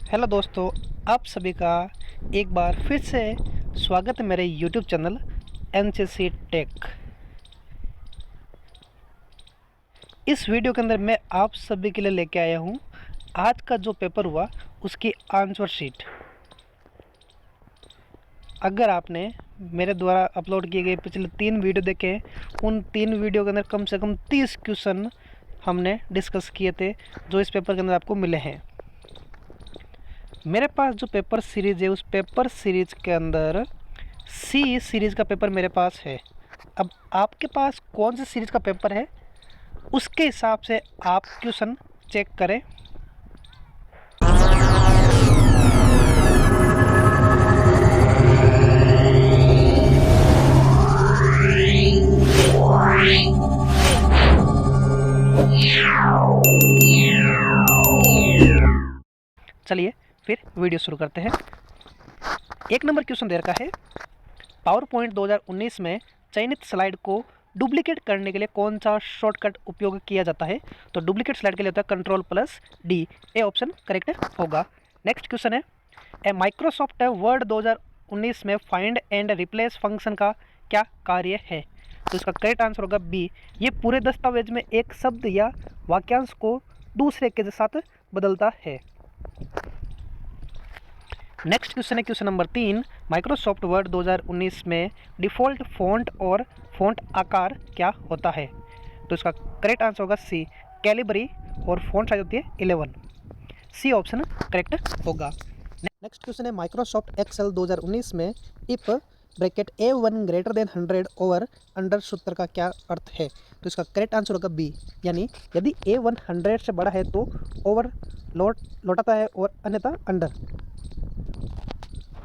Hello दोस्तों, आप सभी का एक बार फिर से स्वागत है मेरे यूट्यूब चैनल एनसीसी टेक। इस वीडियो के अंदर मैं आप सभी के लिए लेके आया हूँ आज का जो पेपर हुआ उसकी आंसर शीट। अगर आपने मेरे द्वारा अपलोड किए गए पिछले 3 वीडियो देखे हैं, उन 3 वीडियो के अंदर कम से कम 30 क्वेश्चन हमने डिस्कस किए थे जो इस पेपर के अंदर आपको मिले हैं। मेरे पास जो पेपर सीरीज़ है उस पेपर सीरीज़ के अंदर सी सीरीज़ का पेपर मेरे पास है। अब आपके पास कौन सी सीरीज़ का पेपर है उसके हिसाब से आप क्वेश्चन चेक करें। चलिए फिर वीडियो शुरू करते हैं। 1 नंबर क्वेश्चन दे रखा है, पावर पॉइंट 2019 में चयनित स्लाइड को डुप्लीकेट करने के लिए कौन सा शॉर्टकट उपयोग किया जाता है। तो डुप्लीकेट स्लाइड के लिए होता है Ctrl+D। ए ऑप्शन करेक्ट होगा। नेक्स्ट क्वेश्चन है, माइक्रोसॉफ्ट वर्ड 2019 में फाइंड एंड रिप्लेस फंक्शन का क्या कार्य है। तो इसका करेक्ट आंसर होगा बी। ये पूरे दस्तावेज में एक शब्द या वाक्यांश को दूसरे के साथ बदलता है। नेक्स्ट क्वेश्चन है क्वेश्चन नंबर 3, माइक्रोसॉफ्ट वर्ड 2019 में डिफ़ॉल्ट फ़ॉन्ट और फ़ॉन्ट आकार क्या होता है। तो इसका करेक्ट आंसर होगा सी, कैलिबरी, और फ़ॉन्ट साइज होती है 11। सी ऑप्शन करेक्ट होगा। नेक्स्ट क्वेश्चन है, माइक्रोसॉफ्ट एक्सेल 2019 में if bracket A1 greater than 100 over under सूत्र का क्या अर्थ है। तो इसका करेक्ट आंसर होगा बी, यानी यदि A1 100 से बड़ा है तो ओवर लौटाता है और अन्यथा अंडर।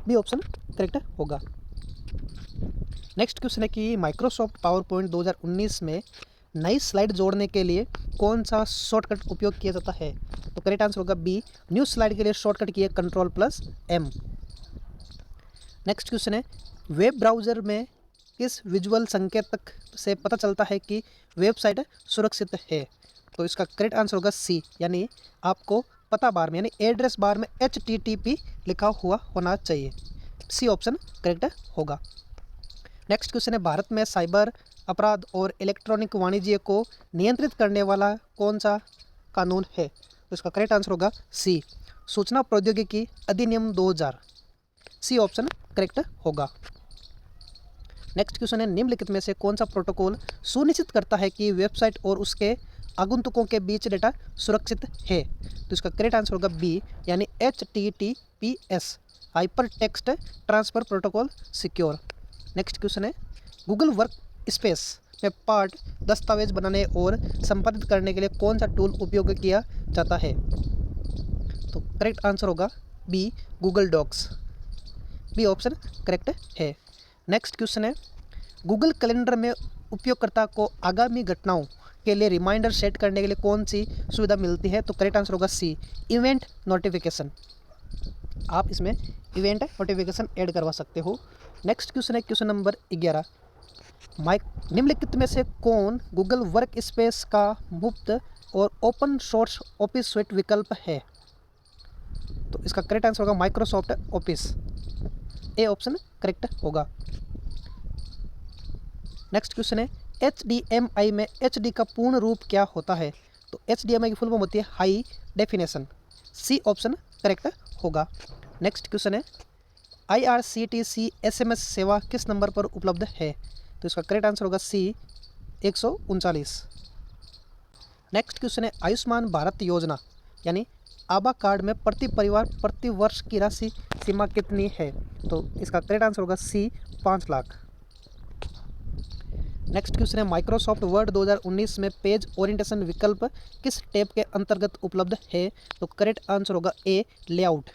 बी ऑप्शन करेक्ट होगा। नेक्स्ट क्वेश्चन है कि माइक्रोसॉफ्ट पावर पॉइंट 2019 में नई स्लाइड जोड़ने के लिए कौन सा शॉर्टकट उपयोग किया जाता है। तो करेक्ट आंसर होगा बी, न्यू स्लाइड के लिए शॉर्टकट किया Ctrl+M। नेक्स्ट क्वेश्चन है, वेब ब्राउज़र में किस विजुअल संकेतक से पता चलता है कि वेबसाइट सुरक्षित है। तो इसका करेक्ट आंसर होगा सी, यानी आपको पता बार में यानी एड्रेस बार में HTTP लिखा हुआ होना चाहिए। सी ऑप्शन करेक्ट होगा। नेक्स्ट क्वेश्चन है, भारत में साइबर अपराध और इलेक्ट्रॉनिक वाणिज्य को नियंत्रित करने वाला कौन सा कानून है। तो इसका करेक्ट आंसर होगा सी, सूचना प्रौद्योगिकी अधिनियम 2000। सी ऑप्शन करेक्ट होगा। नेक्स्ट क्वेश्चन है, निम्नलिखित में से कौन सा प्रोटोकॉल सुनिश्चित करता है कि वेबसाइट और उसके आगंतुकों के बीच डेटा सुरक्षित है। तो इसका करेक्ट आंसर होगा बी, यानी HTTPS, hyper text transfer protocol secure. Next question है, गूगल वर्क स्पेस में पाठ दस्तावेज बनाने और संपादित करने के लिए कौन सा टूल उपयोग किया जाता है। तो करेक्ट आंसर होगा B, Google Docs. B option correct है। नेक्स्ट क्वेश्चन है, गूगल कैलेंडर में उपयोगकर्ता को आगामी घटनाओं के लिए रिमाइंडर सेट करने के लिए कौन सी सुविधा मिलती है। तो करेक्ट आंसर होगा सी, इवेंट नोटिफिकेशन। आप इसमें इवेंट नोटिफिकेशन ऐड करवा सकते हो। नेक्स्ट क्वेश्चन है क्वेश्चन नंबर 11, निम्नलिखित में से कौन गूगल वर्क स्पेस का मुफ्त और ओपन सोर्स ऑफिस स्यूट विकल्प है। तो इसका करेक्ट आंसर होगा माइक्रोसॉफ्ट ऑफिस। ए ऑप्शन करेक्ट होगा। नेक्स्ट क्वेश्चन है, HDMI में HD का पूर्ण रूप क्या होता है। तो HDMI की फुल फॉर्म होती है high definition. C option correct होगा। नेक्स्ट क्वेश्चन है, IRCTC SMS सेवा किस नंबर पर उपलब्ध है। तो इसका करेक्ट आंसर होगा सी, 139। नेक्स्ट क्वेश्चन है, आयुष्मान भारत योजना यानी आभा कार्ड में प्रति परिवार प्रति वर्ष की राशि सीमा कितनी है। तो इसका करेक्ट आंसर होगा सी, 5 लाख। नेक्स्ट क्वेश्चन है, माइक्रोसॉफ्ट वर्ड 2019 में पेज ओरिएंटेशन विकल्प किस टैब के अंतर्गत उपलब्ध है। तो करेक्ट आंसर होगा ए, लेआउट।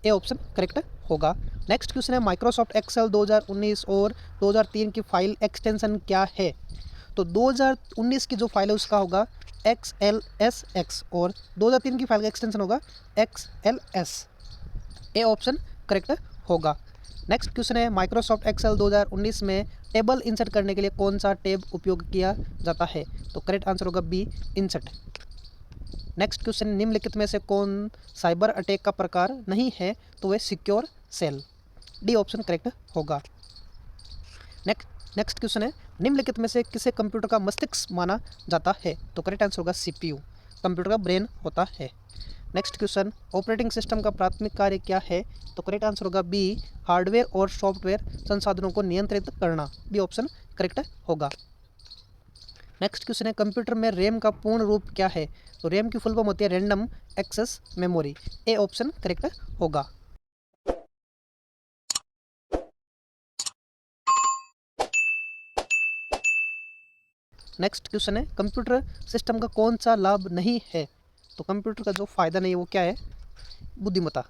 ए ऑप्शन करेक्ट होगा। नेक्स्ट क्वेश्चन है, माइक्रोसॉफ्ट एक्सेल 2019 और 2003 की फाइल एक्सटेंशन क्या है। तो 2019 की जो फाइल है उसका होगा XLSX और 2003 की फाइल का एक्सटेंशन होगा XLS। ए ऑप्शन करेक्ट होगा। नेक्स्ट क्वेश्चन है, माइक्रोसॉफ्ट एक्सेल 2019 में टेबल इंसर्ट करने के लिए कौन सा टैब उपयोग किया जाता है। तो करेक्ट आंसर होगा बी, इंसर्ट। नेक्स्ट क्वेश्चन, निम्नलिखित में से कौन साइबर अटैक का प्रकार नहीं है? तो वह secure cell, D option correct होगा। नेक्स्ट क्वेश्चन है, निम्नलिखित में से किसे कंप्यूटर का मस्तिष्क माना जाता है? तो करेक्ट आंसर होगा सीपीयू, कंप्यूटर का ब्रेन होता है। नेक्स्ट क्वेश्चन, ऑपरेटिंग सिस्टम का प्राथमिक कार्य क्या है? तो करेक्ट आंसर होगा बी, हार्डवेयर और सॉफ्टवेयर संसाधनों को नियंत्रित करना, डी ऑप्शन करेक्ट होगा। नेक्स्ट क्वेश्चन है, कंप्यूटर में रैम का पूर्ण रूप क्या है? तो रैम की फुल फॉर्म होती है random access memory, A option correct होगा। नेक्स्ट क्वेश्चन है, कंप्यूटर सिस्टम का कौन सा लाभ नहीं है? तो कंप्यूटर का जो फायदा नहीं है वो क्या है? बुद्धिमत्ता,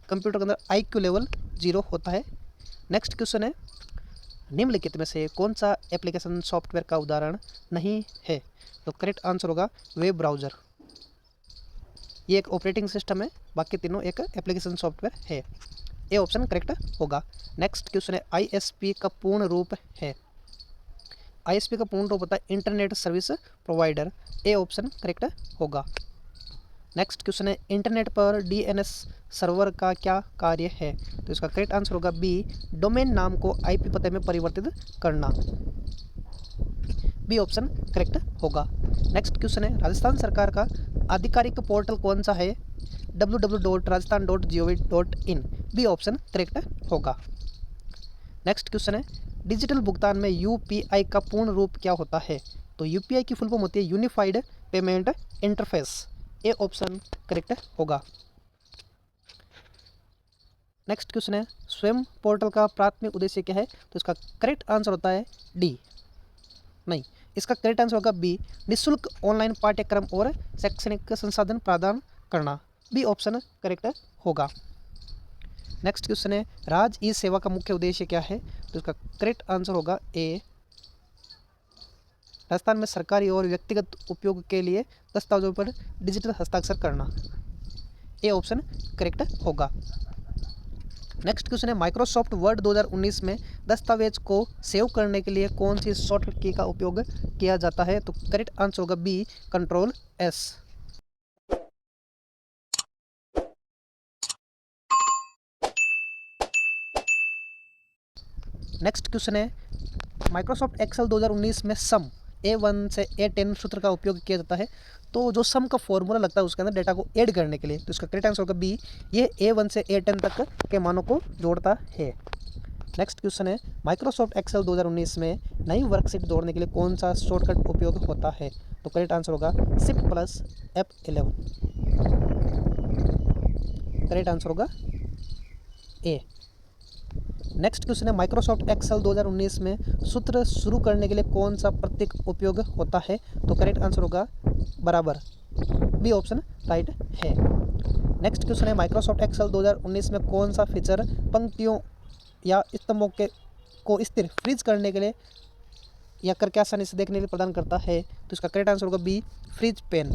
कंप्यूटर के अंदर IQ लेवल 0 होता है। नेक्स्ट क्वेश्चन है, निम्नलिखित में से कौन सा एप्लीकेशन सॉफ्टवेयर का उदाहरण नहीं है? तो करेक्ट आंसर होगा वेब ब्राउज़र, ये एक ऑपरेटिंग सिस्टम है, बाकी तीनों एक एप्लीकेशन सॉफ्टवेयर है, ए ऑप्शन करेक्ट होगा। नेक्स्ट क्वेश्चन है, ISP का पूर्ण रूप है? ISP का पूर्ण रूप होता है इंटरनेट सर्विस प्रोवाइडर, ए ऑप्शन करेक्ट होगा। नेक्स्ट क्वेश्चन है, इंटरनेट पर DNS सर्वर का क्या कार्य है? तो इसका करेक्ट आंसर होगा बी, डोमेन नाम को IP पते में परिवर्तित करना, बी ऑप्शन करेक्ट होगा। नेक्स्ट क्वेश्चन है, राजस्थान सरकार का आधिकारिक पोर्टल कौन सा है? www.rajasthan.gov.in, बी ऑप्शन करेक्ट होगा। नेक्स्ट क्वेश्चन है, डिजिटल भुगतान में UPI का पूर्ण रूप क्या होता है? तो UPI की फुल फॉर्म होती है यूनिफाइड पेमेंट इंटरफेस, ए ऑप्शन करेक्ट होगा। नेक्स्ट क्वेश्चन है, स्वयं पोर्टल का प्राथमिक उद्देश्य क्या है? तो इसका करेक्ट आंसर होता है डी, नहीं, इसका करेक्ट आंसर होगा बी, निःशुल्क ऑनलाइन पाठ्यक्रम और शैक्षणिक संसाधन प्रदान करना, बी ऑप्शन करेक्ट होगा। नेक्स्ट क्वेश्चन है, राज ई सेवा का मुख्य उद्देश्य क्या है? तो इसका करेक्ट आंसर होगा ए, राजस्थान में सरकारी और व्यक्तिगत उपयोग के लिए दस्तावेजों पर डिजिटल हस्ताक्षर करना, ए ऑप्शन करेक्ट होगा। नेक्स्ट क्वेश्चन है, माइक्रोसॉफ्ट वर्ड 2019 में दस्तावेज को सेव करने के लिए कौन सी शॉर्टकट की का उपयोग किया जाता है? तो करेक्ट आंसर होगा बी, Ctrl+S। नेक्स्ट क्वेश्चन है, माइक्रोसॉफ्ट एक्सेल 2019 में सम A1 से A10 सूत्र का उपयोग किया जाता है, तो जो सम का फॉर्मूला लगता है उसके अंदर डेटा को ऐड करने के लिए, तो इसका करेक्ट आंसर होगा बी, ये A1 से A10 तक के मानों को जोड़ता है। नेक्स्ट क्वेश्चन है, माइक्रोसॉफ्ट एक्सेल 2019 में नई वर्कशीट जोड़ने के लिए कौन सा शॉर्टकट उपयोग होता है? तो करेक्ट आंसर होगा Shift+F11, करेक्ट आंसर होगा ए। नेक्स्ट क्वेश्चन है, माइक्रोसॉफ्ट एक्सेल 2019 में सूत्र शुरू करने के लिए कौन सा प्रतीक उपयोग होता है? तो करेक्ट आंसर होगा बराबर, बी ऑप्शन राइट है। नेक्स्ट क्वेश्चन है, माइक्रोसॉफ्ट एक्सेल 2019 में कौन सा फीचर पंक्तियों या स्तंभों को स्थिर फ्रीज करने के लिए या करके आसानी से देखने के लिए प्रदान करता है? तो इसका करेक्ट आंसर होगा B, freeze pane.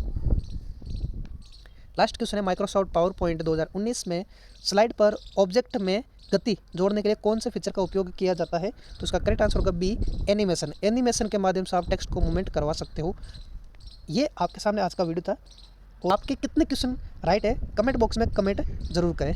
Last question है, माइक्रोसॉफ्ट पावर पॉइंट 2019 में स्लाइड पर ऑब्जेक्ट में गति जोड़ने के लिए कौन से फीचर का उपयोग किया जाता है? तो इसका करेक्ट आंसर होगा बी, एनिमेशन। एनिमेशन के माध्यम से आप टेक्स्ट को मूवमेंट करवा सकते हो। ये आपके सामने आज का वीडियो था। और आपके कितने क्वेश्चन राइट है कमेंट बॉक्स में कमेंट जरूर करें।